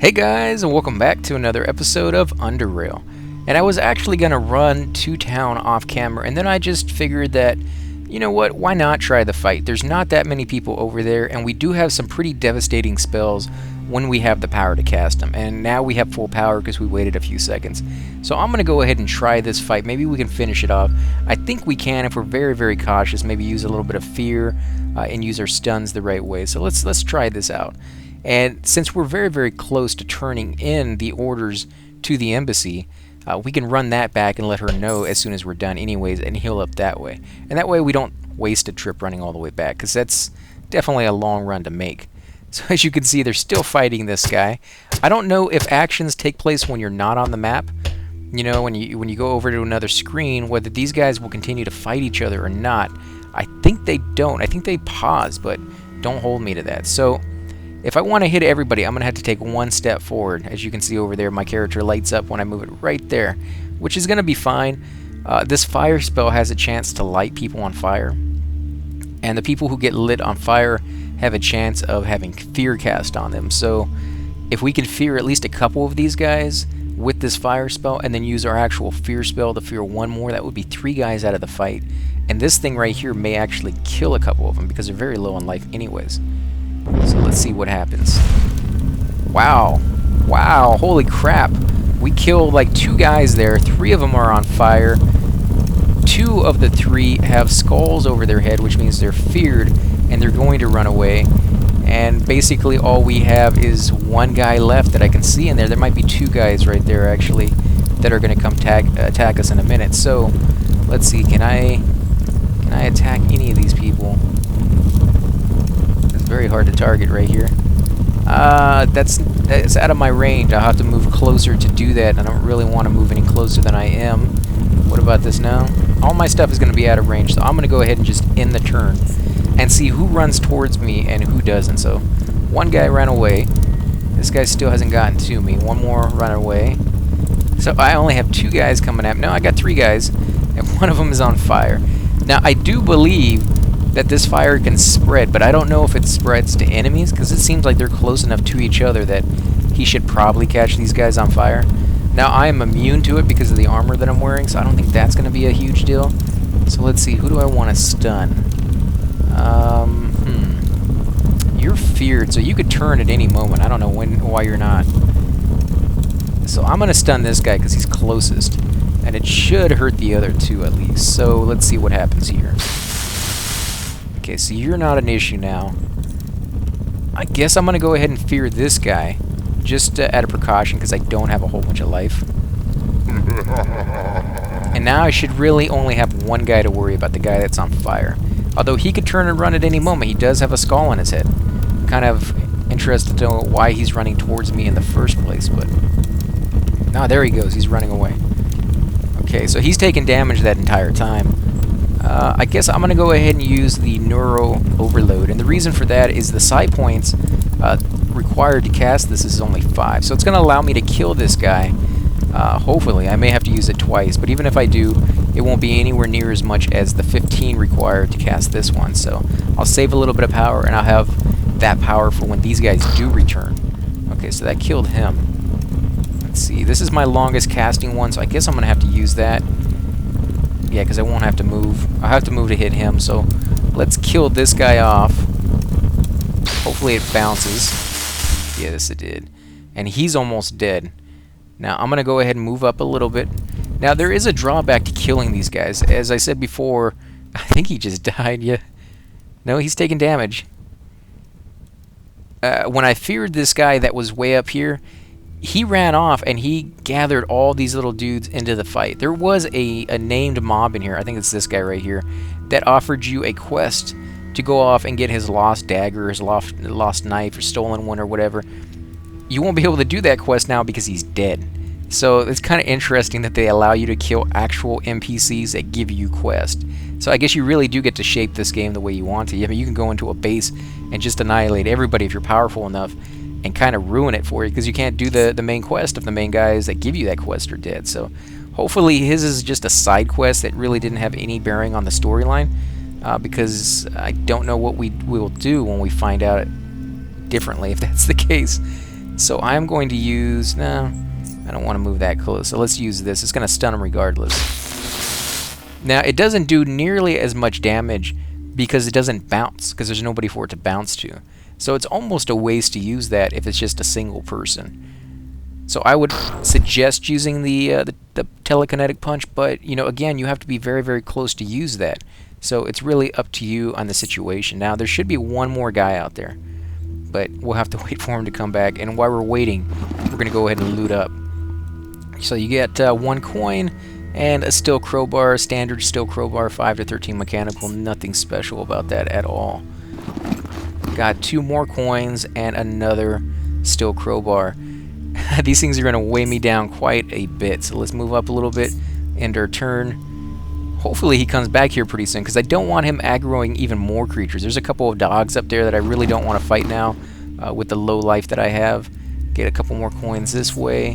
Hey guys, and welcome back to another episode of Underrail. And I was actually going to run to town off camera, and then I just figured that, you know what, why not try the fight? There's not that many people over there, and we do have some pretty devastating spells when we have the power to cast them. And now we have full power because we waited a few seconds. So I'm going to go ahead and try this fight. Maybe we can finish it off. I think we can if we're very, very cautious. Maybe use a little bit of fear and use our stuns the right way. So let's try this out. And since we're very, very close to turning in the orders to the embassy, we can run that back and let her know as soon as we're done anyways and heal up that way. And that way we don't waste a trip running all the way back, because that's definitely a long run to make. So as you can see, they're still fighting this guy. I don't know if actions take place when you're not on the map. You know, when you go over to another screen, whether these guys will continue to fight each other or not. I think they don't. I think they pause, but don't hold me to that. So if I want to hit everybody, I'm going to have to take one step forward. As you can see over there, my character lights up when I move it right there, which is going to be fine. This fire spell has a chance to light people on fire, and the people who get lit on fire have a chance of having fear cast on them. So if we can fear at least a couple of these guys with this fire spell, and then use our actual fear spell to fear one more, that would be 3 guys out of the fight. And this thing right here may actually kill a couple of them because they're very low on life anyways. So let's see what happens. Wow. Wow, holy crap. We killed like 2 guys there. 3 of them are on fire. 2 of the 3 have skulls over their head, which means they're feared and they're going to run away. And basically all we have is 1 guy left that I can see in there. There might be 2 guys right there actually that are going to come attack us in a minute. So let's see, can I attack any of these people? Very hard to target right here. That's out of my range. I'll have to move closer to do that. I don't really want to move any closer than I am. What about this now? All my stuff is going to be out of range, so I'm going to go ahead and just end the turn and see who runs towards me and who doesn't. So 1 guy ran away. This guy still hasn't gotten to me. 1 more run away. So I only have 2 guys coming at me. No, I got 3 guys, and 1 of them is on fire. Now I do believe that this fire can spread, but I don't know if it spreads to enemies, because it seems like they're close enough to each other that he should probably catch these guys on fire. Now I am immune to it because of the armor that I'm wearing, so I don't think that's going to be a huge deal. So let's see, who do I want to stun? You're feared, so you could turn at any moment. I don't know why you're not. So I'm going to stun this guy because he's closest, and it should hurt the other 2 at least. So let's see what happens here. Okay, so you're not an issue now. I guess I'm going to go ahead and fear this guy, just out of precaution, because I don't have a whole bunch of life. And now I should really only have 1 guy to worry about, the guy that's on fire. Although he could turn and run at any moment. He does have a skull on his head. I'm kind of interested to know why he's running towards me in the first place, but... Ah, there he goes. He's running away. Okay, so he's taking damage that entire time. I guess I'm going to go ahead and use the Neuro Overload, and the reason for that is the psi points required to cast this is only 5, so it's going to allow me to kill this guy. Hopefully, I may have to use it twice, but even if I do, it won't be anywhere near as much as the 15 required to cast this one, so I'll save a little bit of power, and I'll have that power for when these guys do return. Okay, so that killed him. Let's see, this is my longest casting one, so I guess I'm going to have to use that. Yeah, because I won't have to move. I'll have to move to hit him, so let's kill this guy off. Hopefully it bounces. Yes, it did. And he's almost dead. Now, I'm going to go ahead and move up a little bit. Now, there is a drawback to killing these guys. As I said before, I think he just died. Yeah. No, he's taking damage. When I feared this guy that was way up here, he ran off and he gathered all these little dudes into the fight. There was a named mob in here, I think it's this guy right here, that offered you a quest to go off and get his lost dagger, his lost knife, or stolen one, or whatever. You won't be able to do that quest now because he's dead. So it's kind of interesting that they allow you to kill actual NPCs that give you quests. So I guess you really do get to shape this game the way you want to. I mean, you can go into a base and just annihilate everybody if you're powerful enough, and kind of ruin it for you, because you can't do the main quest if the main guys that give you that quest are dead. So hopefully his is just a side quest that really didn't have any bearing on the storyline, because I don't know what we will do when we find out differently if that's the case. So I'm going to use... No, I don't want to move that close. So let's use this. It's going to stun him regardless. Now, it doesn't do nearly as much damage because it doesn't bounce, because there's nobody for it to bounce to. So it's almost a waste to use that if it's just a single person. So I would suggest using the telekinetic punch, but, you know, again, you have to be very, very close to use that. So it's really up to you on the situation. Now, there should be one more guy out there, but we'll have to wait for him to come back. And while we're waiting, we're going to go ahead and loot up. So you get 1 coin and a steel crowbar, standard steel crowbar, 5 to 13 mechanical. Nothing special about that at all. Got 2 more coins and another steel crowbar. These things are going to weigh me down quite a bit. So let's move up a little bit, end our turn. Hopefully he comes back here pretty soon, because I don't want him aggroing even more creatures. There's a couple of dogs up there that I really don't want to fight now with the low life that I have. Get a couple more coins this way.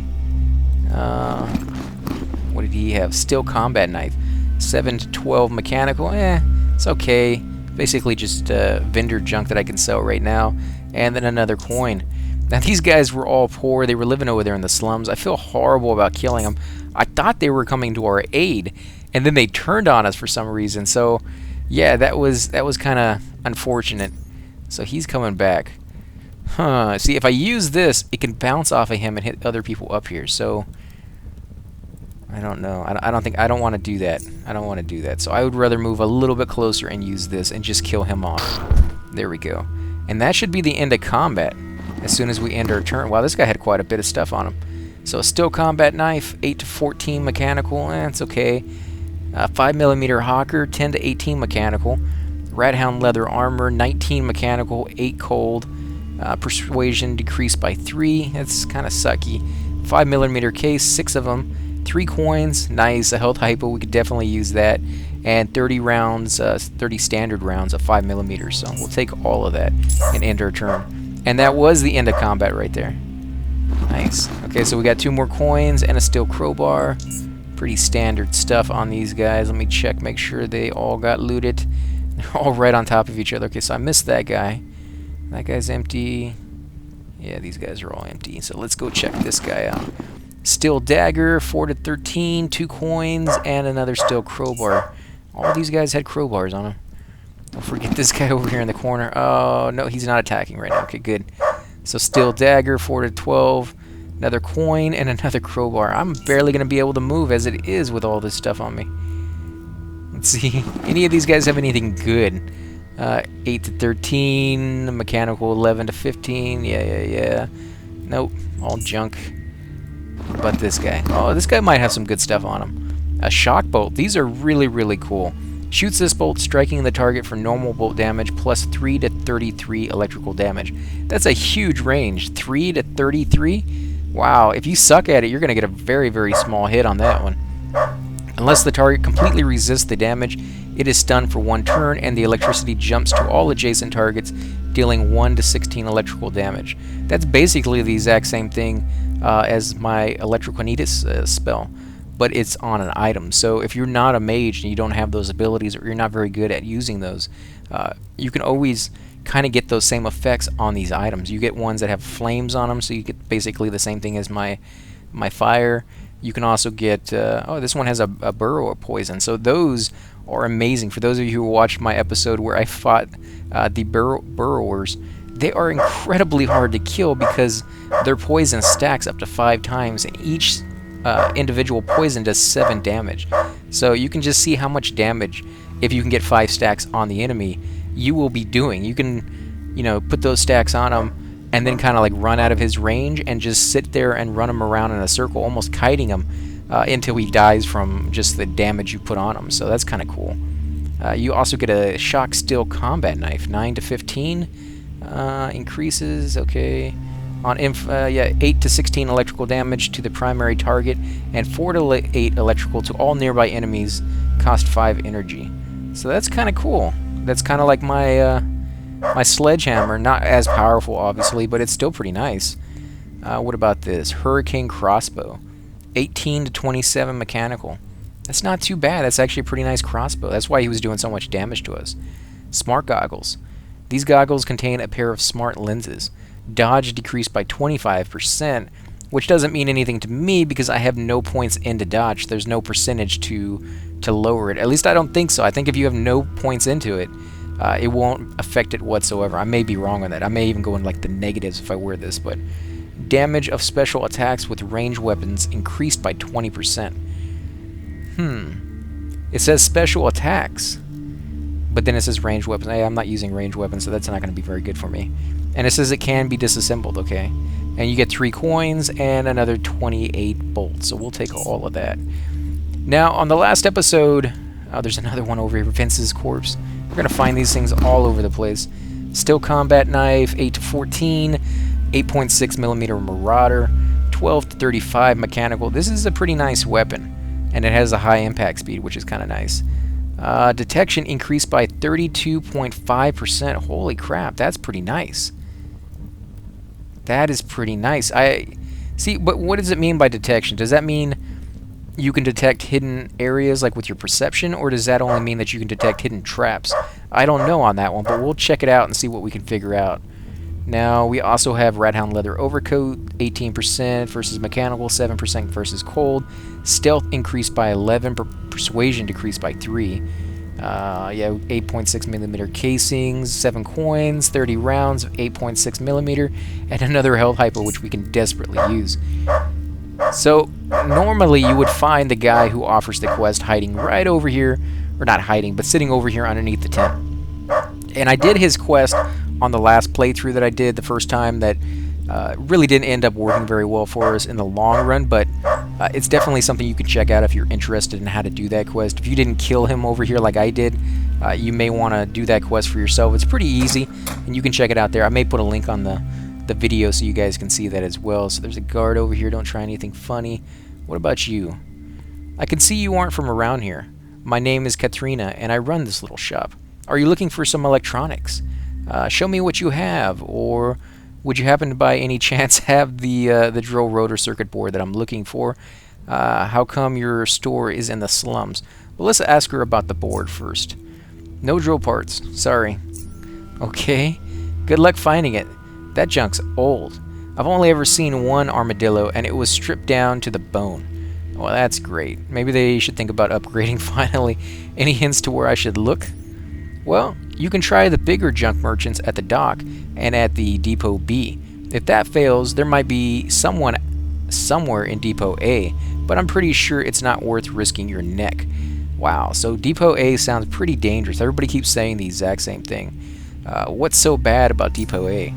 What did he have? Steel combat knife. 7 to 12 mechanical. It's okay. Basically just vendor junk that I can sell right now. And then another coin. Now these guys were all poor. They were living over there in the slums. I feel horrible about killing them. I thought they were coming to our aid, and then they turned on us for some reason. So yeah, that was kind of unfortunate. So he's coming back. See, if I use this, it can bounce off of him and hit other people up here. So I don't know. I don't want to do that. I don't want to do that. So I would rather move a little bit closer and use this and just kill him off. There we go. And that should be the end of combat as soon as we end our turn. Wow, this guy had quite a bit of stuff on him. So a steel combat knife, 8 to 14 mechanical. It's okay. 5mm hawker, 10 to 18 mechanical. Rathound leather armor, 19 mechanical, 8 cold. Persuasion decreased by 3. That's kind of sucky. 5mm case, 6 of them. 3 coins, nice. A health hypo, we could definitely use that. And 30 rounds, 30 standard rounds of 5mm. So we'll take all of that and end our turn. And that was the end of combat right there. Nice. Okay, so we got 2 more coins and a steel crowbar. Pretty standard stuff on these guys. Let me check, make sure they all got looted. They're all right on top of each other. Okay, so I missed that guy. That guy's empty. Yeah, these guys are all empty. So let's go check this guy out. Steel dagger, 4 to 13, 2 coins, and another steel crowbar. All these guys had crowbars on them. Don't forget this guy over here in the corner. Oh, no, he's not attacking right now. Okay, good. So steel dagger, 4 to 12, another coin, and another crowbar. I'm barely going to be able to move as it is with all this stuff on me. Let's see. Any of these guys have anything good? 8 to 13, mechanical 11 to 15. Yeah. Nope, all junk. What about this guy? Oh, this guy might have some good stuff on him. A shock bolt. These are really, really cool. Shoots this bolt, striking the target for normal bolt damage, plus 3 to 33 electrical damage. That's a huge range. 3 to 33? Wow, if you suck at it, you're going to get a very, very small hit on that one. Unless the target completely resists the damage, it is stunned for 1 turn, and the electricity jumps to all adjacent targets, dealing 1 to 16 electrical damage. That's basically the exact same thing as my Electrokinesis spell, but it's on an item. So if you're not a mage and you don't have those abilities, or you're not very good at using those, you can always kind of get those same effects on these items. You get ones that have flames on them, so you get basically the same thing as my fire. You can also get, oh, this one has a burrow poison. So those are amazing. For those of you who watched my episode where I fought the burrowers, they are incredibly hard to kill because their poison stacks up to 5 times, and each individual poison does 7 damage. So you can just see how much damage, if you can get 5 stacks on the enemy, you will be doing. You can, you know, put those stacks on him and then kind of like run out of his range and just sit there and run him around in a circle, almost kiting him until he dies from just the damage you put on him. So that's kind of cool. You also get a shock steel combat knife, 9 to 15 increases. Okay. On 8 to 16 electrical damage to the primary target, and 4 to 8 electrical to all nearby enemies. Cost 5 energy. So that's kind of cool. That's kind of like my my sledgehammer. Not as powerful, obviously, but it's still pretty nice. What about this? Hurricane crossbow. 18 to 27 mechanical. That's not too bad. That's actually a pretty nice crossbow. That's why he was doing so much damage to us. Smart goggles. These goggles contain a pair of smart lenses. Dodge decreased by 25%, which doesn't mean anything to me because I have no points into dodge. There's no percentage to lower it. At least I don't think so. I think if you have no points into it, it won't affect it whatsoever. I may be wrong on that. I may even go in like the negatives if I wear this, but damage of special attacks with ranged weapons increased by 20%. It says special attacks, but then it says ranged weapons. Hey, I'm not using ranged weapons, so that's not going to be very good for me. And it says it can be disassembled, okay? And you get 3 coins and another 28 bolts, so we'll take all of that. Now, on the last episode, there's another one over here, Vince's corpse. We're going to find these things all over the place. Steel combat knife, 8 to 14, 8.6 millimeter Marauder, 12 to 35 mechanical. This is a pretty nice weapon, and it has a high impact speed, which is kind of nice. Detection increased by 32.5%. Holy crap, that's pretty nice. That is pretty nice. See, but what does it mean by detection? Does that mean you can detect hidden areas like with your perception, or does that only mean that you can detect hidden traps? I don't know on that one, but we'll check it out and see what we can figure out. Now, we also have Rathound Leather Overcoat, 18% versus Mechanical, 7% versus Cold. Stealth increased by 11, Persuasion decreased by 3. 8.6 millimeter casings, 7 coins, 30 rounds, 8.6 millimeter, and another Health Hypo, which we can desperately use. So, normally you would find the guy who offers the quest hiding right over here, or not hiding, but sitting over here underneath the tent. And I did his quest on the last playthrough that I did the first time that really didn't end up working very well for us in the long run, but it's definitely something you can check out if you're interested in how to do that quest. If you didn't kill him over here like I did, you may want to do that quest for yourself. It's pretty easy, and you can check it out there. I may put a link on the video so you guys can see that as well. So there's a guard over here. Don't try anything funny. What about you? I can see you aren't from around here. My name is Katrina, and I run this little shop. Are you looking for some electronics? Show me what you have, or would you happen to by any chance have the drill rotor circuit board that I'm looking for? How come your store is in the slums? Well, let's ask her about the board first. No drill parts. Sorry. Okay. Good luck finding it. That junk's old. I've only ever seen one armadillo, and it was stripped down to the bone. Well, that's great. Maybe they should think about upgrading finally. Any hints to where I should look? Well, you can try the bigger junk merchants at the dock and at the Depot B. If that fails, there might be someone somewhere in Depot A, but I'm pretty sure it's not worth risking your neck. Wow, so Depot A sounds pretty dangerous. Everybody keeps saying the exact same thing. What's so bad about Depot A?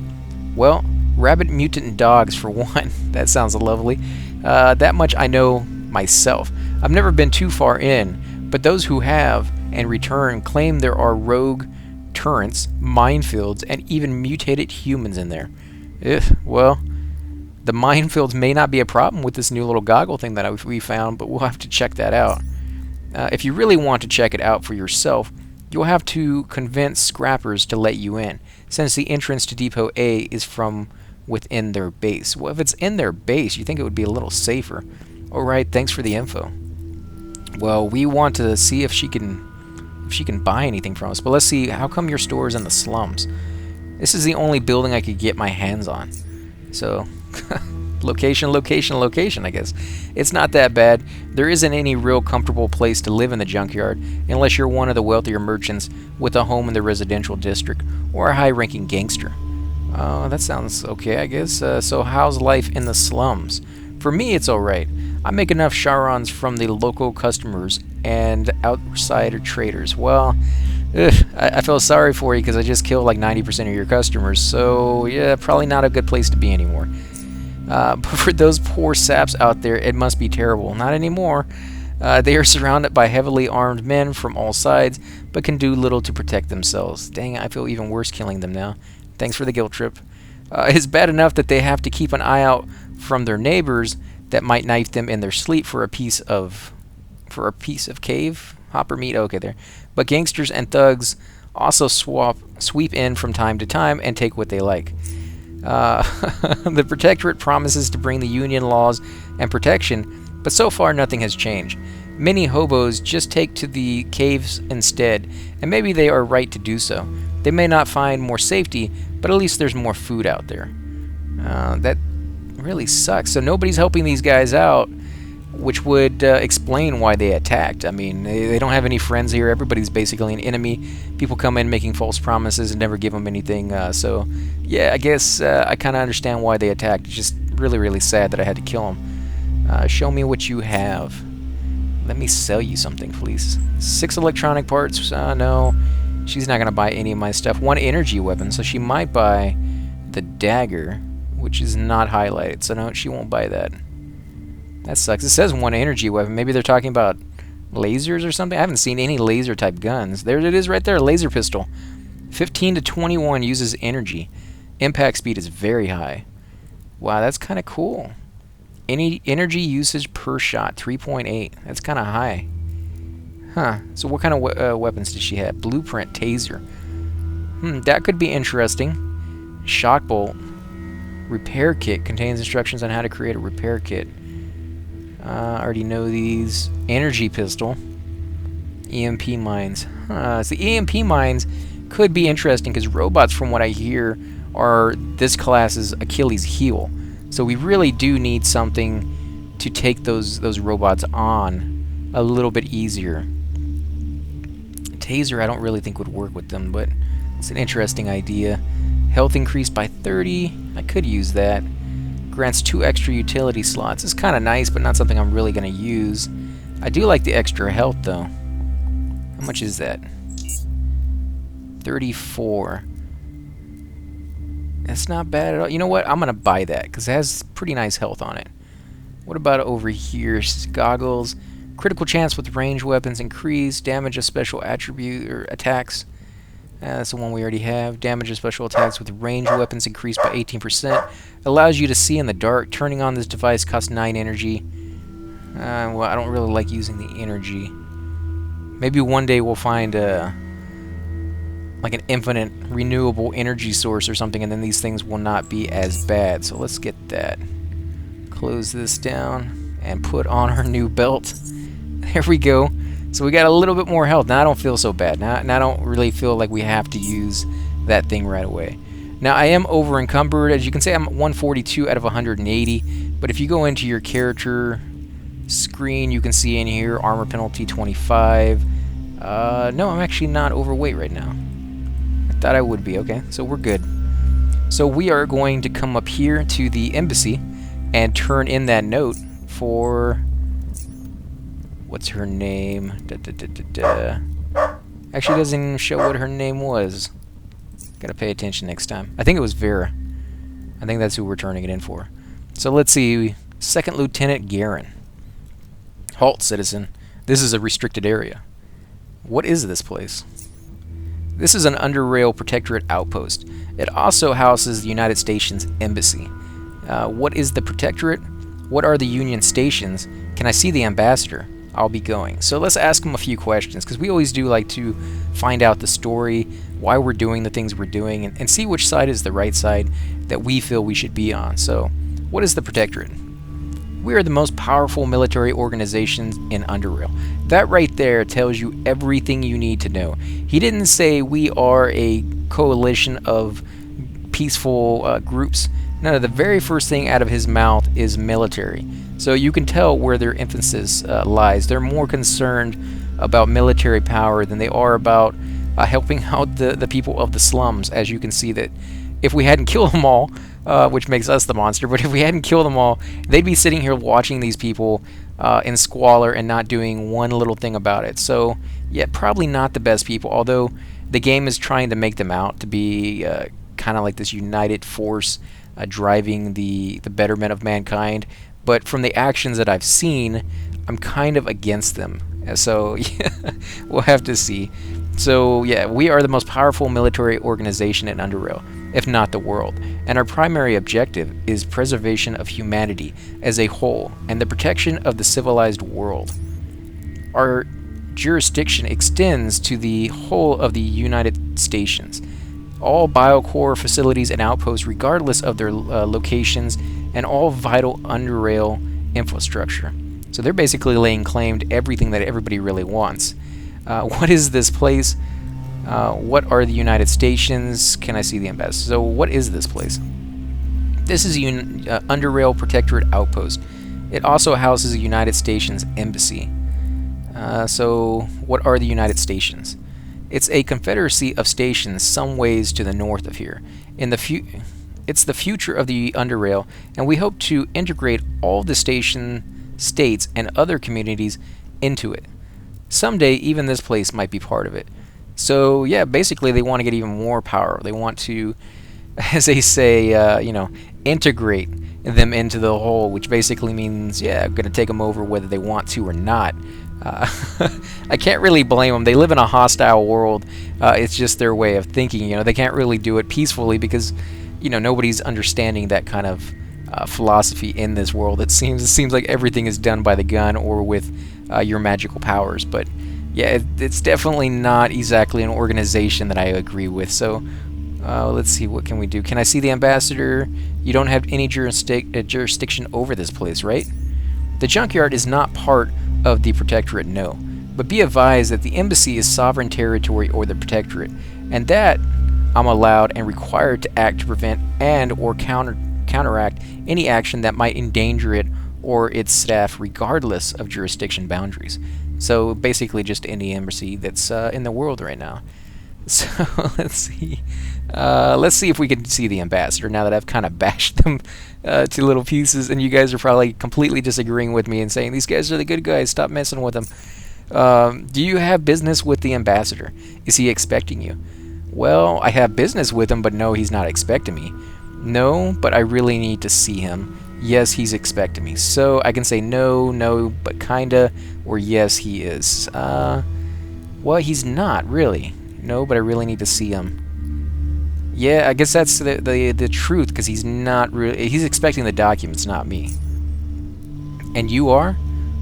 Well, rabid mutant dogs for one. That sounds lovely. That much I know myself. I've never been too far in, but those who have and return claim there are rogue turrets, minefields, and even mutated humans in there. Well, the minefields may not be a problem with this new little goggle thing that we found, but we'll have to check that out. If you really want to check it out for yourself, you'll have to convince scrappers to let you in, since the entrance to Depot A is from within their base. Well, if it's in their base, you think it would be a little safer. Alright, thanks for the info. Well, we want to see if she can buy anything from us, but let's see, how come your store is in the slums? This is the only building I could get my hands on. So, location, I guess. It's not that bad. There isn't any real comfortable place to live in the junkyard, unless you're one of the wealthier merchants with a home in the residential district, or a high-ranking gangster. That sounds okay, I guess. So how's life in the slums? For me, it's alright. I make enough charons from the local customers and outsider traders. Well, I feel sorry for you because I just killed like 90% of your customers, so yeah, probably not a good place to be anymore. But for those poor saps out there, it must be terrible. Not anymore. They are surrounded by heavily armed men from all sides, but can do little to protect themselves. Dang, I feel even worse killing them now. Thanks for the guilt trip. It's bad enough that they have to keep an eye out from their neighbors that might knife them in their sleep for a piece of cave hopper meat. Okay, there. But gangsters and thugs also sweep in from time to time and take what they like. The Protectorate promises to bring the Union laws and protection, but so far nothing has changed. Many hobos just take to the caves instead, and maybe they are right to do so. They may not find more safety, but at least there's more food out there. That really sucks. So nobody's helping these guys out, which would explain why they attacked. I mean, they don't have any friends here. Everybody's basically an enemy. People come in making false promises and never give them anything. So, yeah, I guess I kind of understand why they attacked. It's just really, really sad that I had to kill them. Show me what you have. Let me sell you something, please. 6 electronic parts. No, she's not going to buy any of my stuff. 1 energy weapon, so she might buy the dagger, which is not highlighted. So, no, she won't buy that. That sucks. It says 1 energy weapon. Maybe they're talking about lasers or something. I haven't seen any laser type guns. There it is right there. Laser pistol. 15 to 21 uses energy. Impact speed is very high. Wow, that's kind of cool. Any energy usage per shot, 3.8. That's kind of high. Huh. So what kind of weapons does she have? Blueprint taser. That could be interesting. Shock bolt. Repair kit contains instructions on how to create a repair kit. I already know these. Energy pistol. EMP mines. So the EMP mines could be interesting because robots, from what I hear, are this class's Achilles heel. So we really do need something to take those robots on a little bit easier. Taser I don't really think would work with them, but it's an interesting idea. Health increased by 30. I could use that. Grants 2 extra utility slots. It's kind of nice, but not something I'm really going to use. I do like the extra health, though. How much is that? 34. That's not bad at all. You know what? I'm going to buy that, because it has pretty nice health on it. What about over here? Goggles. Critical chance with range weapons increased. Damage of special attribute or attacks. That's the one we already have. Damage of special attacks with range weapons increased by 18%. Allows you to see in the dark. Turning on this device costs 9 energy. Well, I don't really like using the energy. Maybe one day we'll find like an infinite renewable energy source or something, and then these things will not be as bad. So let's get that. Close this down and put on our new belt. There we go. So we got a little bit more health. Now I don't feel so bad. Now I don't really feel like we have to use that thing right away. Now I am over encumbered. As you can see, I'm at 142 out of 180. But if you go into your character screen, you can see in here armor penalty 25. No, I'm actually not overweight right now. I thought I would be. Okay, so we're good. So we are going to come up here to the embassy and turn in that note for... What's her name? Actually doesn't even show what her name was. Gotta pay attention next time. I think it was Vera. I think that's who we're turning it in for. So let's see. Second Lieutenant Garin. Halt, citizen. This is a restricted area. What is this place? This is an Underrail Protectorate outpost. It also houses the United Stations Embassy. What is the Protectorate? What are the Union stations? Can I see the ambassador? I'll be going. So let's ask him a few questions, because we always do like to find out the story, why we're doing the things we're doing, and see which side is the right side that we feel we should be on. So, what is the Protectorate? We are the most powerful military organization in Underrail. That right there tells you everything you need to know. He didn't say we are a coalition of peaceful groups. No, the very first thing out of his mouth is military. So you can tell where their emphasis lies. They're more concerned about military power than they are about helping out the people of the slums. As you can see that if we hadn't killed them all, which makes us the monster, but if we hadn't killed them all, they'd be sitting here watching these people in squalor and not doing one little thing about it. So, yeah, probably not the best people, although the game is trying to make them out to be kind of like this united force driving the betterment of mankind. But from the actions that I've seen, I'm kind of against them. So, yeah, we'll have to see. So, yeah, we are the most powerful military organization in Underrail, if not the world. And our primary objective is preservation of humanity as a whole and the protection of the civilized world. Our jurisdiction extends to the whole of the United Stations. All biocore facilities and outposts, regardless of their locations, and all vital Underrail infrastructure. So they're basically laying claim to everything that everybody really wants. What is this place? What are the United Stations? Can I see the ambassador? So what is this place? This is a Underrail Protectorate outpost. It also houses a United Stations embassy. So, what are the United Stations? It's a confederacy of stations some ways to the north of here. It's the future of the Underrail, and we hope to integrate all the station states and other communities into it. Someday, even this place might be part of it. So, yeah, basically, they want to get even more power. They want to, as they say, integrate them into the whole, which basically means, yeah, I'm going to take them over whether they want to or not. I can't really blame them. They live in a hostile world. It's just their way of thinking. They can't really do it peacefully because, nobody's understanding that kind of philosophy in this world. It seems like everything is done by the gun or with your magical powers. But yeah, it's definitely not exactly an organization that I agree with. So let's see, what can we do? Can I see the ambassador? You don't have any jurisdiction over this place, right? The junkyard is not part of the Protectorate, no. But be advised that the embassy is sovereign territory or the Protectorate, and that I'm allowed and required to act to prevent and or counteract any action that might endanger it or its staff regardless of jurisdiction boundaries. So basically just any embassy that's in the world right now. So let's see. Let's see if we can see the ambassador now that I've kind of bashed them to little pieces, and you guys are probably completely disagreeing with me and saying these guys are the good guys. Stop messing with them. Do you have business with the ambassador? Is he expecting you? Well, I have business with him, but no, he's not expecting me. No, but I really need to see him. Yes, he's expecting me. So I can say no, but kinda, or yes, he is. Well, he's not really. No, but I really need to see him. Yeah, I guess that's the truth, because he's not really. He's expecting the documents, not me. And you are?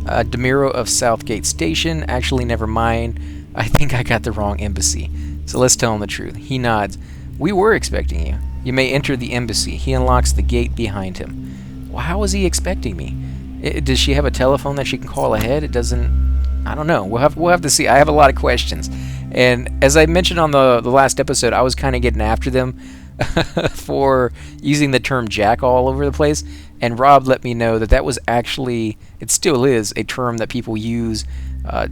Demiro of Southgate Station. Actually, never mind. I think I got the wrong embassy. So let's tell him the truth. He nods. We were expecting you. You may enter the embassy. He unlocks the gate behind him. Well, how is he expecting me? Does she have a telephone that she can call ahead? It doesn't. I don't know. We'll have to see. I have a lot of questions. And as I mentioned on the last episode, I was kind of getting after them for using the term jack all over the place. And Rob let me know that that was actually, it still is, a term that people use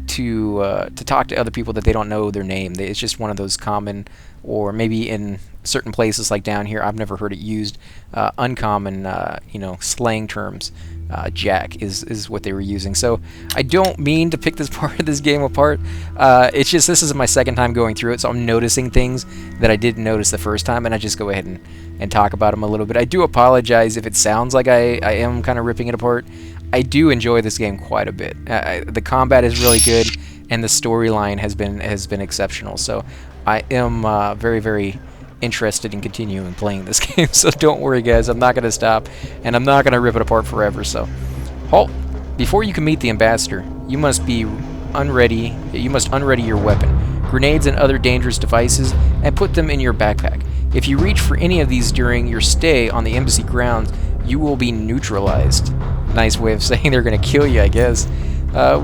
to talk to other people that they don't know their name. It's just one of those common, or maybe in certain places like down here, I've never heard it used, uncommon, slang terms. Jack is what they were using. So I don't mean to pick this part of this game apart. It's just this is my second time going through it, so I'm noticing things that I didn't notice the first time, and I just go ahead and talk about them a little bit. I do apologize if it sounds like I am kind of ripping it apart. I do enjoy this game quite a bit. The combat is really good, and the storyline has been exceptional. So I am very, very interested in continuing playing this game. So don't worry, guys. I'm not going to stop, and I'm not going to rip it apart forever. So halt. Before you can meet the ambassador, you must unready your weapon, grenades and other dangerous devices, and put them in your backpack. If you reach for any of these during your stay on the embassy grounds, you will be neutralized. Nice way of saying they're going to kill you, I guess.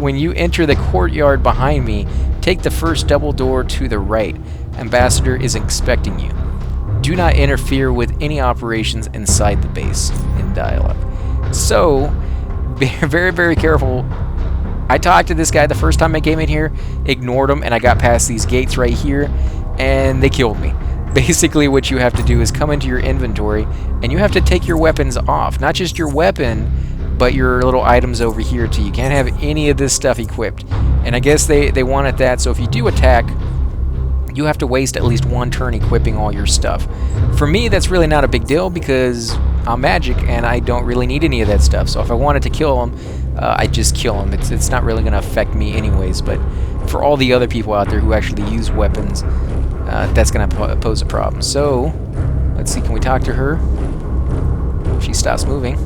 When you enter the courtyard behind me, take the first double door to the right. Ambassador is expecting you. Do not interfere with any operations inside the base in dialogue. So, be very, very careful. I talked to this guy the first time I came in here, ignored him, and I got past these gates right here, and they killed me. Basically, what you have to do is come into your inventory, and you have to take your weapons off. Not just your weapon, but your little items over here, too. You can't have any of this stuff equipped. And I guess they wanted that, so if you do attack, you have to waste at least one turn equipping all your stuff. For me, that's really not a big deal because I'm magic and I don't really need any of that stuff. So if I wanted to kill him, I just kill him. It's not really going to affect me anyways. But for all the other people out there who actually use weapons, that's going to pose a problem. So let's see, can we talk to her? She stops moving.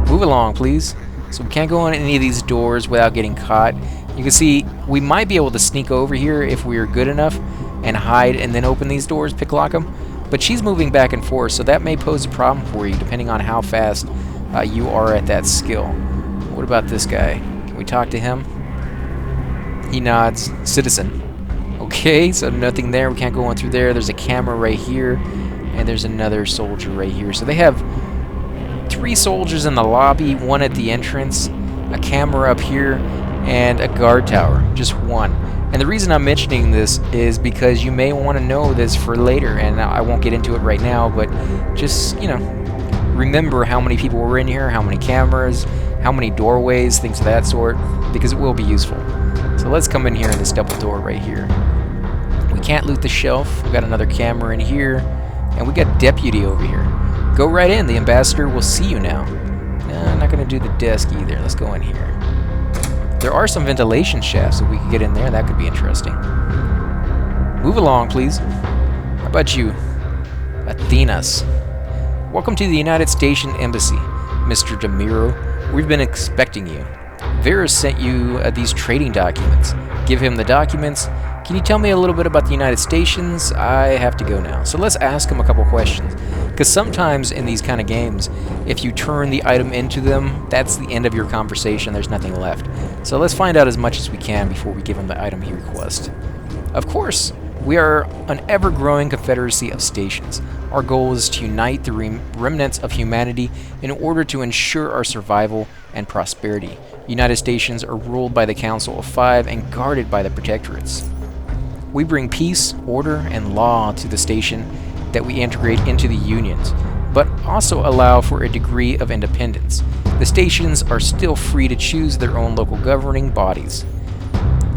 Move along, please. So we can't go on any of these doors without getting caught. You can see we might be able to sneak over here if we are good enough and hide and then open these doors, picklock them. But she's moving back and forth, so that may pose a problem for you depending on how fast you are at that skill. What about this guy? Can we talk to him? He nods. Citizen. Okay, so nothing there. We can't go on through there. There's a camera right here, and there's another soldier right here. So they have 3 soldiers in the lobby, 1 at the entrance, a camera up here, and a guard tower. Just 1. And the reason I'm mentioning this is because you may want to know this for later, and I won't get into it right now, but just, remember how many people were in here, how many cameras, how many doorways, things of that sort, because it will be useful. So let's come in here in this double door right here. We can't loot the shelf. We got another camera in here, and we got deputy over here. Go right in. The ambassador will see you now. I'm not going to do the desk either. Let's go in here. There are some ventilation shafts, so we could get in there. That could be interesting. Move along, please. How about you, Athenas? Welcome to the United States Embassy, Mr. DeMiro. We've been expecting you. Vera sent you these trading documents. Give him the documents. Can you tell me a little bit about the United Stations? I have to go now. So let's ask him a couple questions. Because sometimes in these kind of games, if you turn the item into them, that's the end of your conversation. There's nothing left. So let's find out as much as we can before we give him the item he requests. Of course, we are an ever-growing confederacy of stations. Our goal is to unite the remnants of humanity in order to ensure our survival and prosperity. United Stations are ruled by the Council of Five and guarded by the Protectorates. We bring peace, order, and law to the station that we integrate into the unions, but also allow for a degree of independence. The stations are still free to choose their own local governing bodies.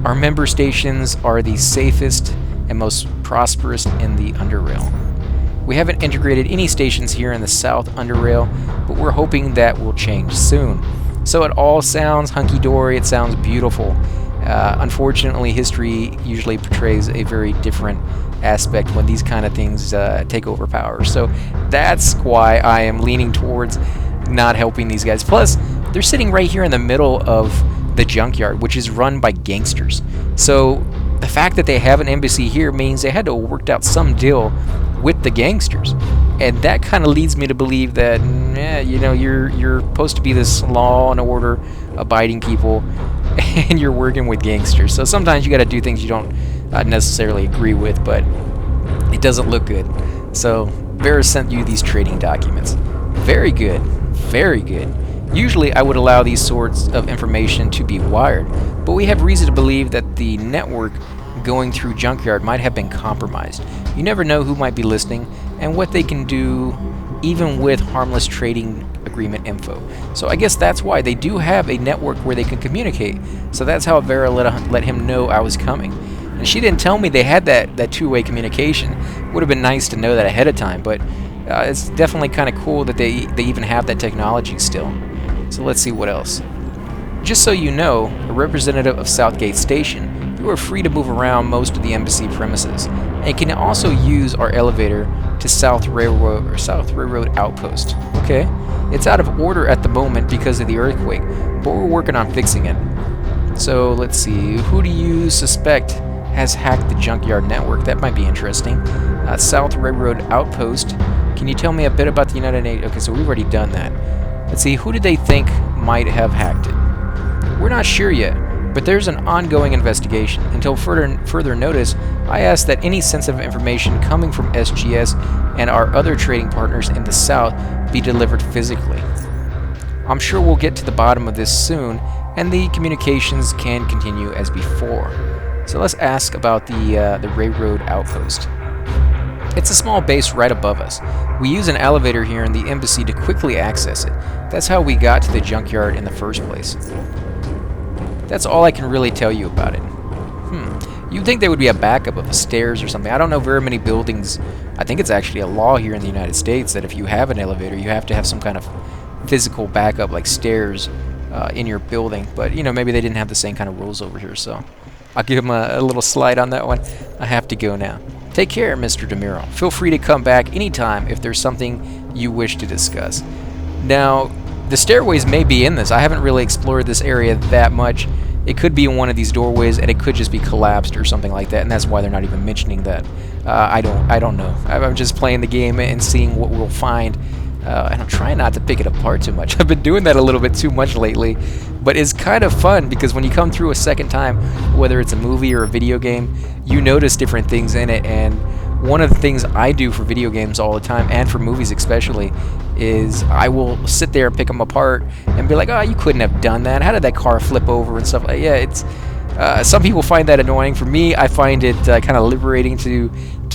Our member stations are the safest and most prosperous in the Underrail. We haven't integrated any stations here in the South Underrail, but we're hoping that will change soon. So it all sounds hunky-dory, it sounds beautiful. Unfortunately, history usually portrays a very different aspect when these kind of things take over power. So that's why I am leaning towards not helping these guys. Plus, they're sitting right here in the middle of the junkyard, which is run by gangsters. So the fact that they have an embassy here means they had to have worked out some deal with the gangsters. And that kind of leads me to believe that, you're supposed to be this law and order abiding people, and you're working with gangsters. So sometimes you got to do things you don't necessarily agree with, but it doesn't look good. So Vera sent you these trading documents. Very good. Very good. Usually I would allow these sorts of information to be wired, but we have reason to believe that the network going through Junkyard might have been compromised. You never know who might be listening and what they can do even with harmless trading agreement info. So I guess that's why they do have a network where they can communicate. So that's how Vera let him know I was coming. And she didn't tell me they had that two-way communication. Would have been nice to know that ahead of time, but it's definitely kind of cool that they even have that technology still. So let's see what else. Just so you know, a representative of Southgate Station, you are free to move around most of the embassy premises, and can also use our elevator to South Railroad Outpost. Okay, it's out of order at the moment because of the earthquake, but we're working on fixing it. So let's see, who do you suspect has hacked the Junkyard network? That might be interesting. South Railroad Outpost. Can you tell me a bit about the United Nations? Okay, so we've already done that. Let's see, who did they think might have hacked it? We're not sure yet, but there's an ongoing investigation. Until further notice, I ask that any sensitive information coming from SGS and our other trading partners in the South be delivered physically. I'm sure we'll get to the bottom of this soon, and the communications can continue as before. So let's ask about the railroad outpost. It's a small base right above us. We use an elevator here in the embassy to quickly access it. That's how we got to the junkyard in the first place. That's all I can really tell you about it. You'd think there would be a backup of stairs or something. I don't know very many buildings. I think it's actually a law here in the United States that if you have an elevator, you have to have some kind of physical backup like stairs in your building. But, maybe they didn't have the same kind of rules over here, so I'll give them a little slide on that one. I have to go now. Take care, Mr. DeMiro. Feel free to come back anytime if there's something you wish to discuss. Now, the stairways may be in this. I haven't really explored this area that much. It could be in one of these doorways, and it could just be collapsed or something like that, and that's why they're not even mentioning that. I don't know. I'm just playing the game and seeing what we'll find, and I'm trying not to pick it apart too much. I've been doing that a little bit too much lately, but it's kind of fun because when you come through a second time, whether it's a movie or a video game, you notice different things in it. And one of the things I do for video games all the time, and for movies especially, is I will sit there and pick them apart and be like, oh, you couldn't have done that. How did that car flip over and stuff? Yeah, it's some people find that annoying. For me, I find it kind of liberating to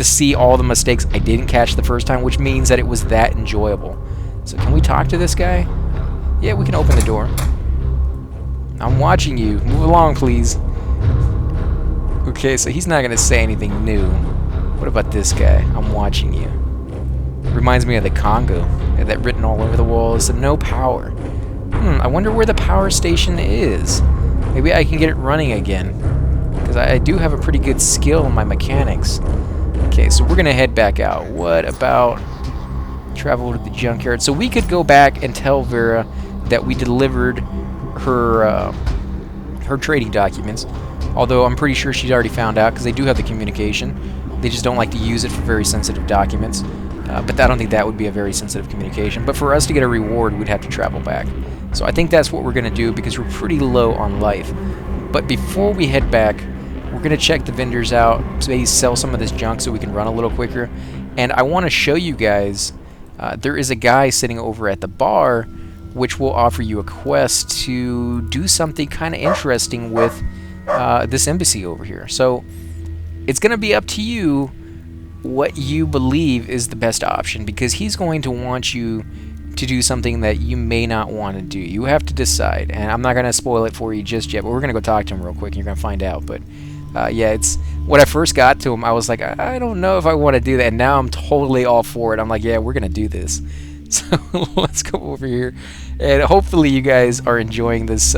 see all the mistakes I didn't catch the first time, which means that it was that enjoyable. So can we talk to this guy? Yeah, we can open the door. I'm watching you. Move along, please. Okay, so he's not going to say anything new. What about this guy? I'm watching you. Reminds me of the Congo. That written all over the walls. No power. I wonder where the power station is. Maybe I can get it running again. Because I do have a pretty good skill in my mechanics. Okay, so we're going to head back out. What about travel to the junkyard? So we could go back and tell Vera that we delivered her trading documents. Although I'm pretty sure she's already found out because they do have the communication. They just don't like to use it for very sensitive documents. But I don't think that would be a very sensitive communication. But for us to get a reward, we'd have to travel back. So I think that's what we're going to do because we're pretty low on life. But before we head back, we're going to check the vendors out, so maybe sell some of this junk so we can run a little quicker. And I want to show you guys, there is a guy sitting over at the bar which will offer you a quest to do something kind of interesting with this embassy over here. So it's going to be up to you what you believe is the best option, because he's going to want you to do something that you may not want to do. You have to decide, and I'm not going to spoil it for you just yet, but we're going to go talk to him real quick and you're going to find out. But yeah, it's when I first got to him, I was like, I don't know if I want to do that, and now I'm totally all for it. I'm like, yeah, we're going to do this. So let's go over here, and hopefully you guys are enjoying this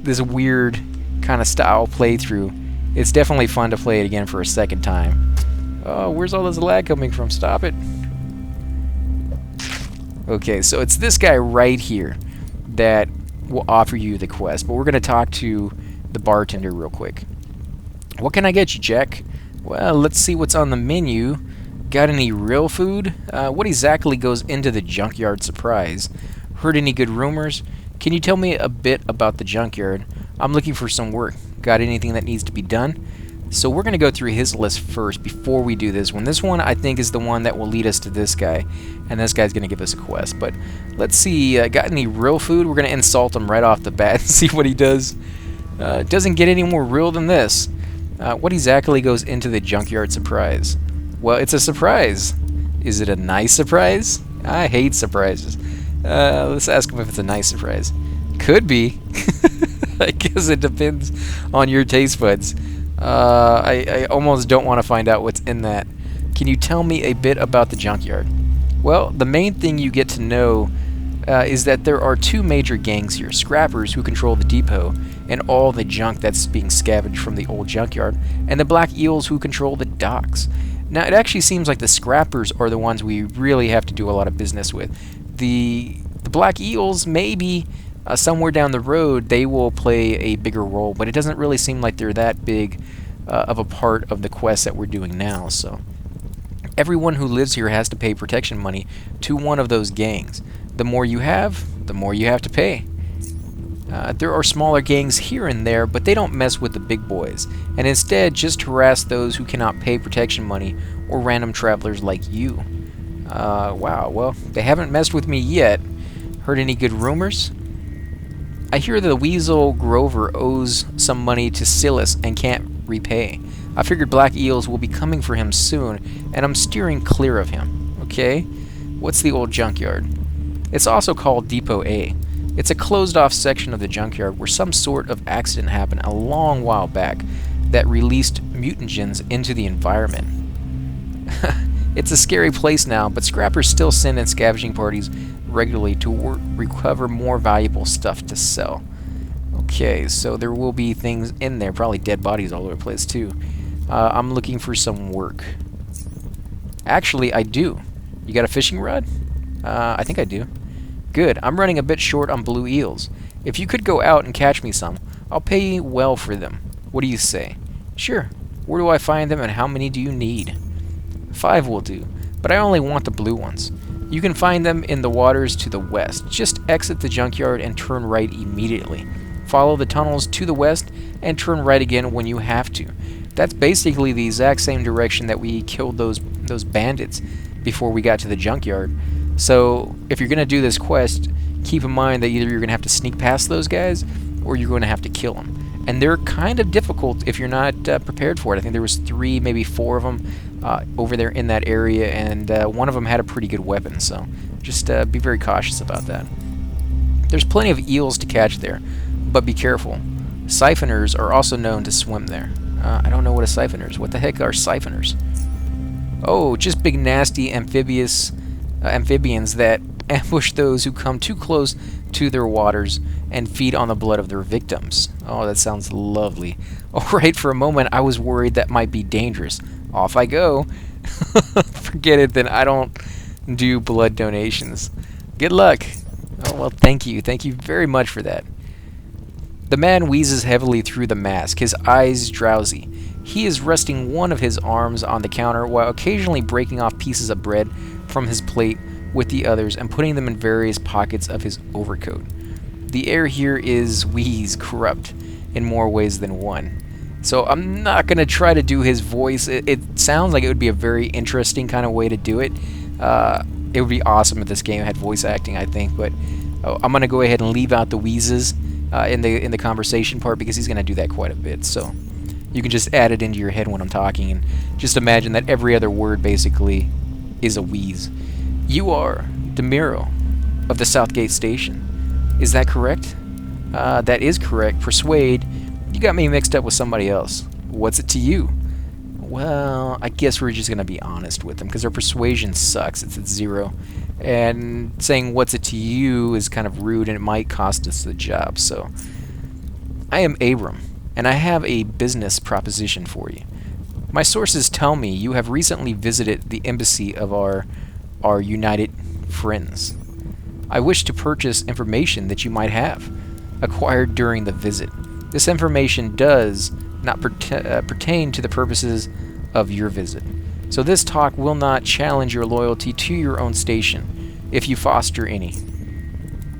this weird kind of style playthrough. It's definitely fun to play it again for a second time. Oh, where's all this lag coming from? Stop it. Okay, so it's this guy right here that will offer you the quest, but we're going to talk to the bartender real quick. What can I get you, Jack? Well, let's see what's on the menu. Got any real food? What exactly goes into the junkyard surprise? Heard any good rumors? Can you tell me a bit about the junkyard? I'm looking for some work. Got anything that needs to be done? So we're going to go through his list first before we do this one. This one, I think, is the one that will lead us to this guy. And this guy's going to give us a quest. But let's see. Got any real food? We're going to insult him right off the bat and see what he does. Doesn't get any more real than this. What exactly goes into the junkyard surprise? Well, it's a surprise. Is it a nice surprise? I hate surprises. Let's ask him if it's a nice surprise. Could be. I guess it depends on your taste buds. I almost don't want to find out what's in that. Can you tell me a bit about the junkyard? Well, the main thing you get to know is that there are two major gangs here. Scrappers, who control the depot and all the junk that's being scavenged from the old junkyard, and the Black Eels, who control the docks. Now, it actually seems like the Scrappers are the ones we really have to do a lot of business with. The Black Eels, maybe somewhere down the road, they will play a bigger role, but it doesn't really seem like they're that big of a part of the quest that we're doing now. So everyone who lives here has to pay protection money to one of those gangs. The more you have, the more you have to pay. There are smaller gangs here and there, but they don't mess with the big boys, and instead just harass those who cannot pay protection money or random travelers like you. Wow, well, they haven't messed with me yet. Heard any good rumors? I hear the Weasel Grover owes some money to Silas and can't repay. I figured Black Eels will be coming for him soon, and I'm steering clear of him. Okay? What's the old junkyard? It's also called Depot A. It's a closed-off section of the junkyard where some sort of accident happened a long while back that released mutagens into the environment. It's a scary place now, but scrappers still send in scavenging parties regularly to recover more valuable stuff to sell. Okay, so there will be things in there, probably dead bodies all over the place too. I'm looking for some work. Actually, I do. You got a fishing rod? I think I do. Good. I'm running a bit short on blue eels. If you could go out and catch me some, I'll pay you well for them. What do you say? Sure. Where do I find them and how many do you need? 5 will do, but I only want the blue ones. You can find them in the waters to the west. Just exit the junkyard and turn right immediately. Follow the tunnels to the west and turn right again when you have to. That's basically the exact same direction that we killed those bandits before we got to the junkyard. So if you're going to do this quest, keep in mind that either you're going to have to sneak past those guys or you're going to have to kill them. And they're kind of difficult if you're not prepared for it. I think there was 3, maybe 4 of them over there in that area, and one of them had a pretty good weapon, so just be very cautious about that. There's plenty of eels to catch there, but be careful. Siphoners are also known to swim there. I don't know what a siphoner is. What the heck are siphoners? Oh, just big nasty amphibians that ambush those who come too close to their waters and feed on the blood of their victims. Oh, that sounds lovely. Alright, for a moment I was worried that might be dangerous. Off I go. Forget it then, I don't do blood donations. Good luck. Oh, well, thank you. Thank you very much for that. The man wheezes heavily through the mask, his eyes drowsy. He is resting one of his arms on the counter while occasionally breaking off pieces of bread from his plate with the others and putting them in various pockets of his overcoat. The air here is wheeze corrupt in more ways than one. So I'm not going to try to do his voice. It sounds like it would be a very interesting kind of way to do it. It would be awesome if this game had voice acting, I think, but I'm going to go ahead and leave out the wheezes in the conversation part because he's going to do that quite a bit. So you can just add it into your head when I'm talking and just imagine that every other word basically is a wheeze. You are DeMiro of the Southgate Station. Is that correct? That is correct. Persuade, you got me mixed up with somebody else. What's it to you? Well, I guess we're just going to be honest with them because our persuasion sucks. It's at 0. And saying what's it to you is kind of rude and it might cost us the job. So, I am Abram, and I have a business proposition for you. My sources tell me you have recently visited the embassy of our united friends. I wish to purchase information that you might have acquired during the visit. This information does not pertain to the purposes of your visit. So this talk will not challenge your loyalty to your own station, if you foster any.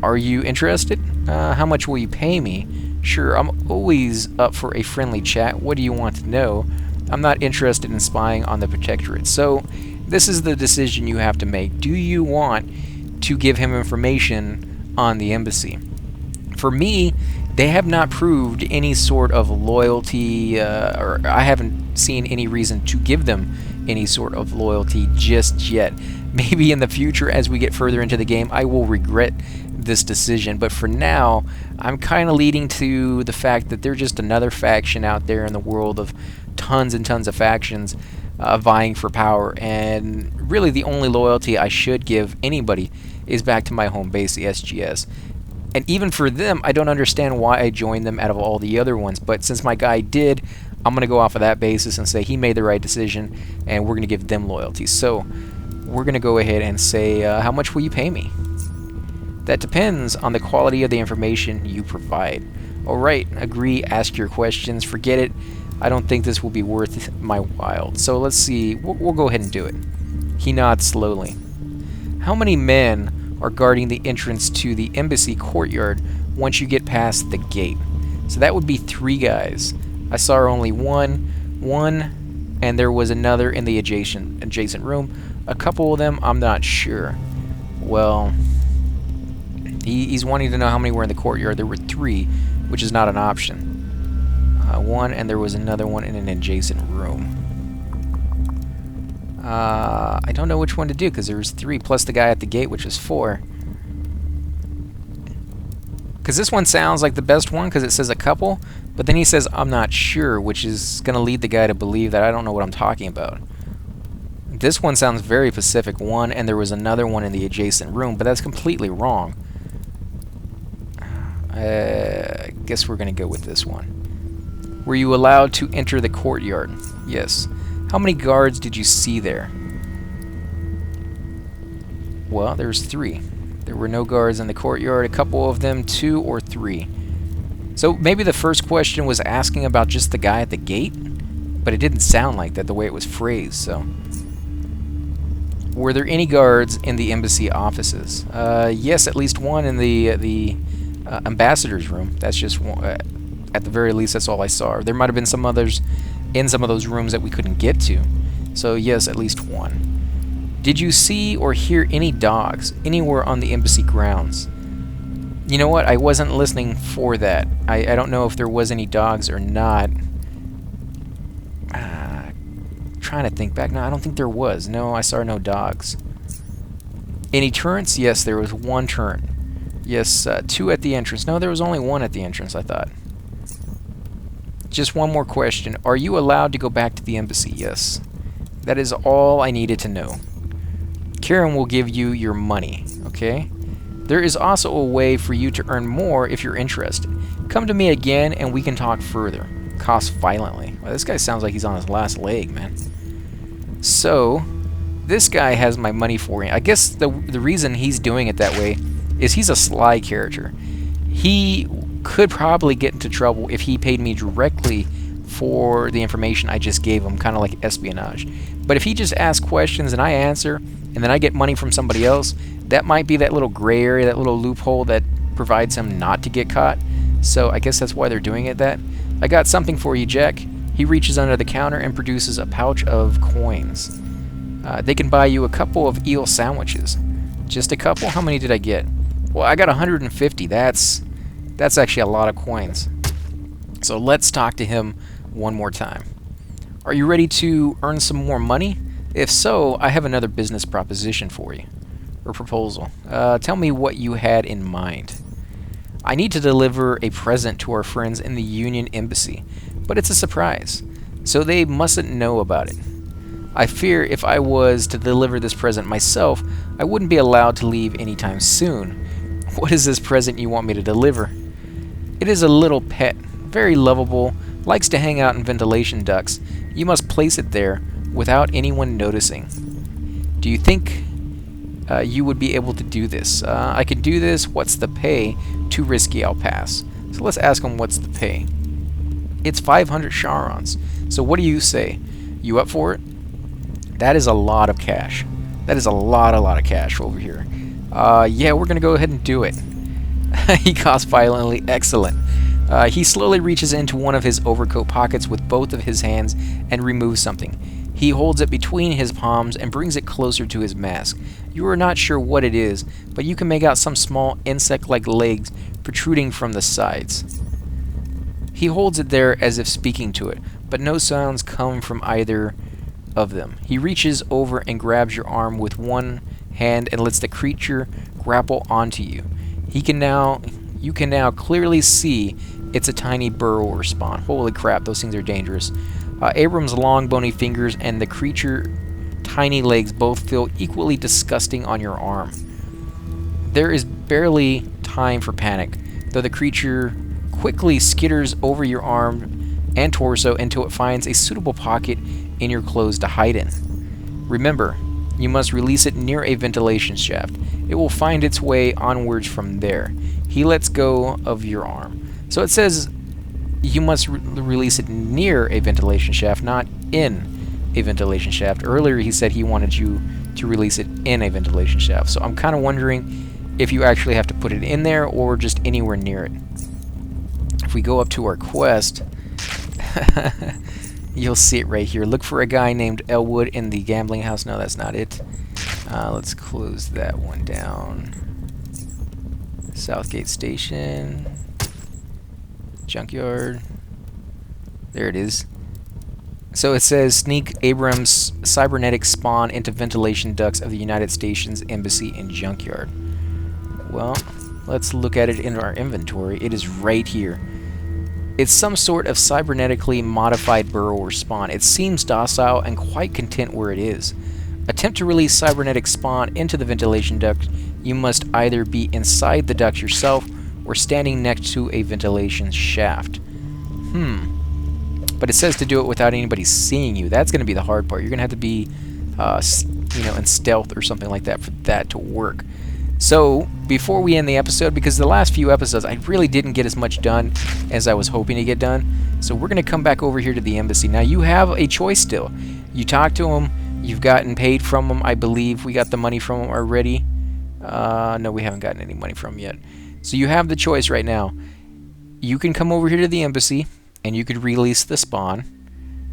Are you interested? How much will you pay me? Sure, I'm always up for a friendly chat. What do you want to know? I'm not interested in spying on the Protectorate. So this is the decision you have to make. Do you want to give him information on the embassy? For me, they have not proved any sort of loyalty, or I haven't seen any reason to give them any sort of loyalty just yet. Maybe in the future, as we get further into the game, I will regret this decision, but for now, I'm kind of leading to the fact that they're just another faction out there in the world of tons and tons of factions vying for power, and really the only loyalty I should give anybody is back to my home base, the SGS. And even for them, I don't understand why I joined them out of all the other ones, but since my guy did, I'm going to go off of that basis and say he made the right decision, and we're going to give them loyalty. So, we're going to go ahead and say, how much will you pay me? That depends on the quality of the information you provide. Alright, agree, ask your questions, forget it. I don't think this will be worth my while. So let's see, we'll go ahead and do it. He nods slowly. How many men are guarding the entrance to the embassy courtyard once you get past the gate? So that would be 3 guys. I saw only one, and there was another in the adjacent room. A couple of them, I'm not sure. Well, he's wanting to know how many were in the courtyard. There were 3, which is not an option. 1, and there was another one in an adjacent room. I don't know which one to do, because there was 3, plus the guy at the gate, which was 4. Because this one sounds like the best one, because it says a couple, but then he says, I'm not sure, which is going to lead the guy to believe that I don't know what I'm talking about. This one sounds very Pacific, 1, and there was another one in the adjacent room, but that's completely wrong. I guess we're going to go with this one. Were you allowed to enter the courtyard? Yes. How many guards did you see there? Well, there's 3. There were no guards in the courtyard. A couple of them, 2 or 3. So maybe the first question was asking about just the guy at the gate, but it didn't sound like that the way it was phrased. So, were there any guards in the embassy offices? Yes, at least one in the ambassador's room. That's just one, at the very least, that's all I saw. There might have been some others in some of those rooms that we couldn't get to. So yes, at least one. Did you see or hear any dogs anywhere on the embassy grounds? You know what? I wasn't listening for that. I don't know if there was any dogs or not. Trying to think back. No, I don't think there was. No, I saw no dogs. Any turrets? Yes, there was one turret. Yes, 2 at the entrance. No, there was only 1 at the entrance, I thought. Just one more question. Are you allowed to go back to the embassy? Yes. That is all I needed to know. Karen will give you your money, okay? There is also a way for you to earn more if you're interested. Come to me again and we can talk further. Cost violently. Well, this guy sounds like he's on his last leg, man. So, this guy has my money for you. I guess the reason he's doing it that way is he's a sly character. He could probably get into trouble if he paid me directly for the information I just gave him, kind of like espionage. But if he just asks questions and I answer, and then I get money from somebody else, that might be that little gray area, that little loophole that provides him not to get caught. So I guess that's why they're doing it that. I got something for you, Jack. He reaches under the counter and produces a pouch of coins. They can buy you a couple of eel sandwiches. Just a couple? How many did I get? Well, I got 150. That's actually a lot of coins. So let's talk to him one more time. Are you ready to earn some more money? If so, I have another business proposition for you. Or proposal. Tell me what you had in mind. I need to deliver a present to our friends in the Union Embassy, but it's a surprise, so they mustn't know about it. I fear if I was to deliver this present myself, I wouldn't be allowed to leave anytime soon. What is this present you want me to deliver? It is a little pet, very lovable, likes to hang out in ventilation ducts. You must place it there without anyone noticing. Do you think you would be able to do this? I can do this. What's the pay? Too risky, I'll pass. So let's ask him what's the pay. It's 500 charons. So what do you say? You up for it? That is a lot of cash. That is a lot of cash over here. Yeah, we're going to go ahead and do it. He coughs violently. Excellent. He slowly reaches into one of his overcoat pockets with both of his hands and removes something. He holds it between his palms and brings it closer to his mask. You are not sure what it is, but you can make out some small insect-like legs protruding from the sides. He holds it there as if speaking to it, but no sounds come from either of them. He reaches over and grabs your arm with one hand and lets the creature grapple onto you. You can now clearly see it's a tiny burrower spawn. Holy crap, those things are dangerous. Abram's long bony fingers and the creature's tiny legs both feel equally disgusting on your arm. There is barely time for panic, though the creature quickly skitters over your arm and torso until it finds a suitable pocket in your clothes to hide in. Remember, you must release it near a ventilation shaft. It will find its way onwards from there. He lets go of your arm. So it says you must release it near a ventilation shaft, not in a ventilation shaft. Earlier he said he wanted you to release it in a ventilation shaft. So I'm kind of wondering if you actually have to put it in there or just anywhere near it. If we go up to our quest, you'll see it right here. Look for a guy named Elwood in the gambling house. No, that's not it. Let's close that one down. Southgate Station. Junkyard. There it is. So it says sneak Abram's cybernetic spawn into ventilation ducts of the United States Embassy in Junkyard. Well, let's look at it in our inventory. It is right here. It's some sort of cybernetically modified burrower spawn. It seems docile and quite content where it is. Attempt to release cybernetic spawn into the ventilation duct. You must either be inside the duct yourself or standing next to a ventilation shaft. But it says to do it without anybody seeing you. That's going to be the hard part. You're going to have to be, in stealth or something like that for that to work. So, before we end the episode, because the last few episodes I really didn't get as much done as I was hoping to get done, so we're going to come back over here to the embassy. Now, you have a choice still. You talk to him, you've gotten paid from him, I believe. We got the money from him already. No, we haven't gotten any money from him yet. So you have the choice right now. You can come over here to the embassy, and you could release the spawn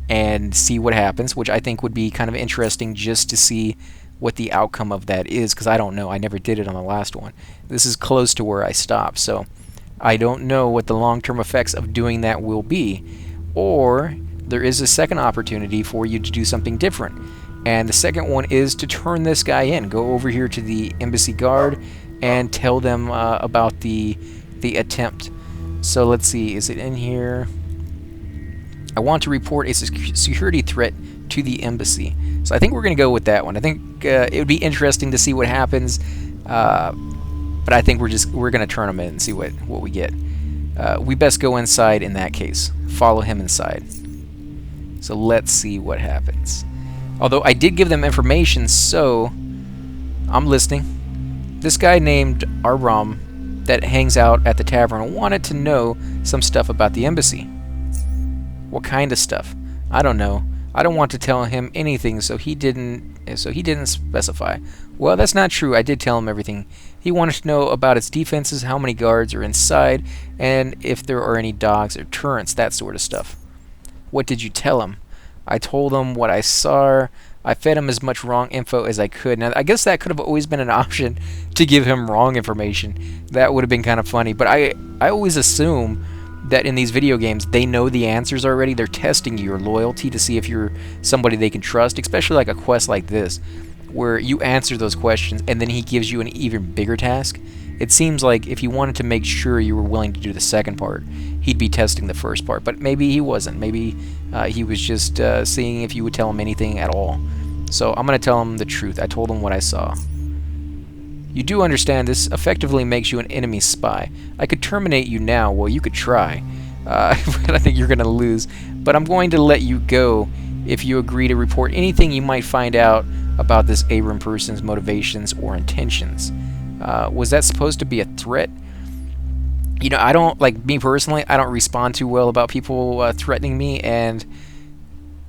and see what happens, which I think would be kind of interesting just to see what the outcome of that is, because I don't know. I never did it on the last one. This is close to where I stopped, so I don't know what the long-term effects of doing that will be. Or there is a second opportunity for you to do something different. And the second one is to turn this guy in. Go over here to the embassy guard and tell them about the attempt. So let's see, is it in here? I want to report a security threat to the embassy. So I think we're going to go with that one. I think it would be interesting to see what happens, but I think we're going to turn him in and see what we get. We best go inside in that case. Follow him inside. So let's see what happens. Although I did give them information, so I'm listening. This guy named Abram that hangs out at the tavern wanted to know some stuff about the embassy. What kind of stuff? I don't know. I don't want to tell him anything, so he didn't specify. Well, that's not true. I did tell him everything. He wanted to know about its defenses, how many guards are inside, and if there are any dogs or turrets, that sort of stuff. What did you tell him? I told him what I saw. I fed him as much wrong info as I could. Now, I guess that could have always been an option to give him wrong information. That would have been kind of funny. But I always assume that in these video games, they know the answers already. They're testing your loyalty to see if you're somebody they can trust, especially like a quest like this, where you answer those questions and then he gives you an even bigger task. It seems like if he wanted to make sure you were willing to do the second part, he'd be testing the first part. But maybe he wasn't. Maybe he was just seeing if you would tell him anything at all. So I'm going to tell him the truth. I told him what I saw. You do understand this effectively makes you an enemy spy. I could terminate you now. Well, you could try. But I think you're going to lose. But I'm going to let you go if you agree to report anything you might find out about this Abram person's motivations or intentions. Was that supposed to be a threat? You know, I don't, like me personally, I don't respond too well about people threatening me, and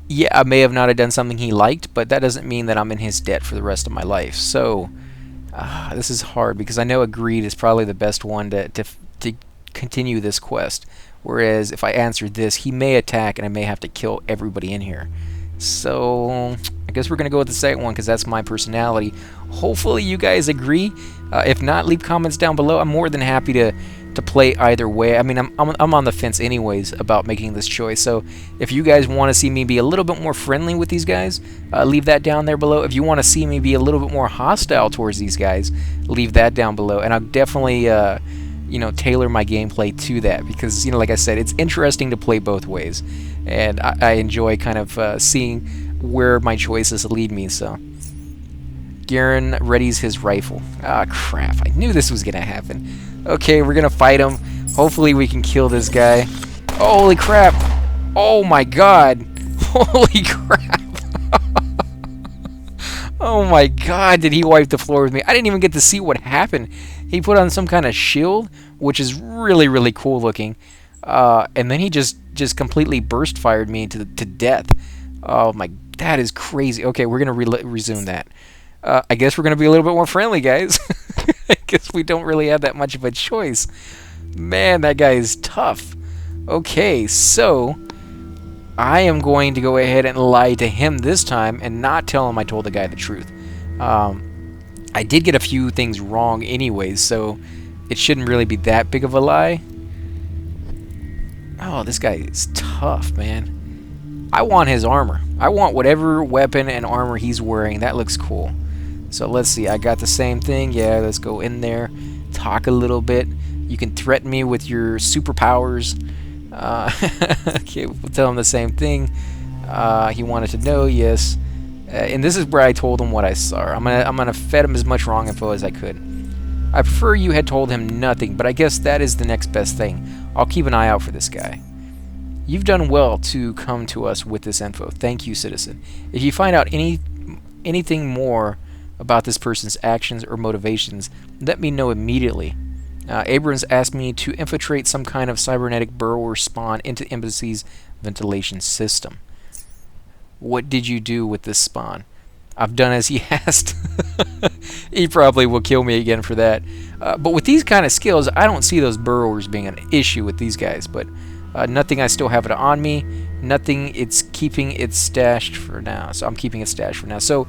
yeah, I may have not have done something he liked, but that doesn't mean that I'm in his debt for the rest of my life. So, this is hard, because I know agreed is probably the best one to continue this quest, whereas if I answer this, he may attack and I may have to kill everybody in here. So, I guess we're going to go with the second one, because that's my personality. Hopefully you guys agree. If not, leave comments down below. I'm more than happy to play either way. I mean, I'm on the fence anyways about making this choice. So if you guys want to see me be a little bit more friendly with these guys, leave that down there below. If you want to see me be a little bit more hostile towards these guys, leave that down below. And I'll definitely you know, tailor my gameplay to that, because, you know, like I said, it's interesting to play both ways, and I enjoy kind of seeing where my choices lead me. So Garen readies his rifle. Ah, crap, I knew this was gonna happen. Okay, we're gonna fight him. Hopefully we can kill this guy. Holy crap. Oh my god. Holy crap. Oh my god, did he wipe the floor with me? I didn't even get to see what happened. He put on some kind of shield, which is really, really cool looking. And then he just completely burst fired me to death. Oh my, that is crazy. Okay, we're going to resume that. I guess we're going to be a little bit more friendly, guys. I guess we don't really have that much of a choice. Man, that guy is tough. Okay, so I am going to go ahead and lie to him this time and not tell him I told the guy the truth. I did get a few things wrong anyways, so it shouldn't really be that big of a lie. Oh, this guy is tough, man. I want his armor. I want whatever weapon and armor he's wearing. That looks cool. So let's see. I got the same thing. Yeah, let's go in there, talk a little bit. You can threaten me with your superpowers. Okay, we'll tell him the same thing. He wanted to know, yes. And this is where I told him what I saw. I'm gonna fed him as much wrong info as I could. I prefer you had told him nothing, but I guess that is the next best thing. I'll keep an eye out for this guy. You've done well to come to us with this info. Thank you, citizen. If you find out anything more about this person's actions or motivations, let me know immediately. Abrams asked me to infiltrate some kind of cybernetic burrower spawn into Embassy's ventilation system. What did you do with this spawn? I've done as he asked. He probably will kill me again for that. But with these kind of skills, I don't see those burrowers being an issue with these guys. But nothing, I still have it on me. Nothing, it's keeping it stashed for now. So I'm keeping it stashed for now. So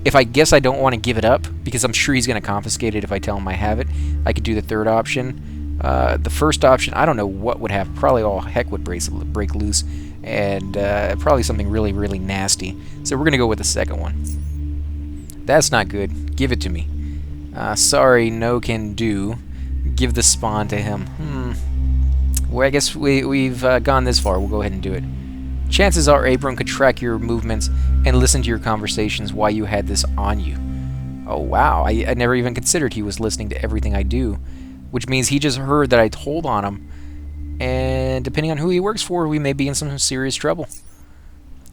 If I guess I don't want to give it up, because I'm sure he's going to confiscate it if I tell him I have it, I could do the third option. The first option, I don't know what would happen. Probably all heck would break loose, and probably something really, really nasty. So we're going to go with the second one. That's not good. Give it to me. Sorry, no can do. Give the spawn to him. Well, I guess we've gone this far. We'll go ahead and do it. Chances are Abram could track your movements and listen to your conversations while you had this on you. Oh, wow. I never even considered he was listening to everything I do, which means he just heard that I told on him, and depending on who he works for, we may be in some serious trouble.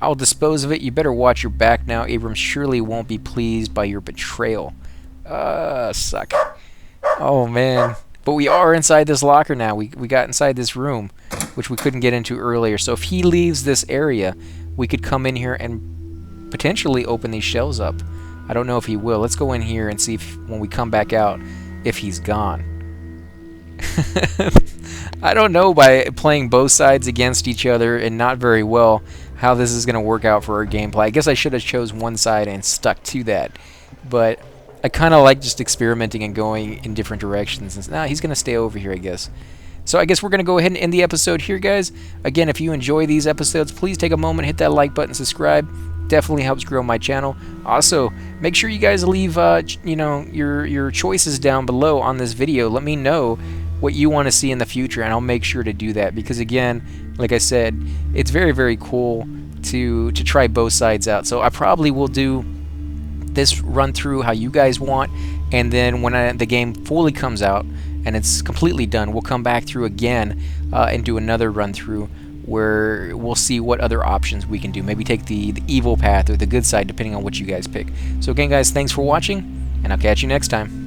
I'll dispose of it. You better watch your back now. Abram surely won't be pleased by your betrayal. Suck. Oh, man. But we are inside this locker now. We got inside this room, which we couldn't get into earlier. So if he leaves this area, we could come in here and potentially open these shelves up. I don't know if he will. Let's go in here and see if, when we come back out, if he's gone. I don't know, by playing both sides against each other and not very well, how this is going to work out for our gameplay. I guess I should have chose one side and stuck to that. But I kind of like just experimenting and going in different directions. And nah, he's going to stay over here, I guess. So I guess we're going to go ahead and end the episode here, guys. Again, if you enjoy these episodes, please take a moment, hit that like button, subscribe. Definitely helps grow my channel. Also, make sure you guys leave your choices down below on this video. Let me know what you want to see in the future, and I'll make sure to do that, because again, like I said, it's very, very cool to try both sides out. So I probably will do this run through how you guys want, and then when the game fully comes out and it's completely done, we'll come back through again and do another run through where we'll see what other options we can do. Maybe take the evil path or the good side, depending on what you guys pick. So again, guys, thanks for watching, and I'll catch you next time.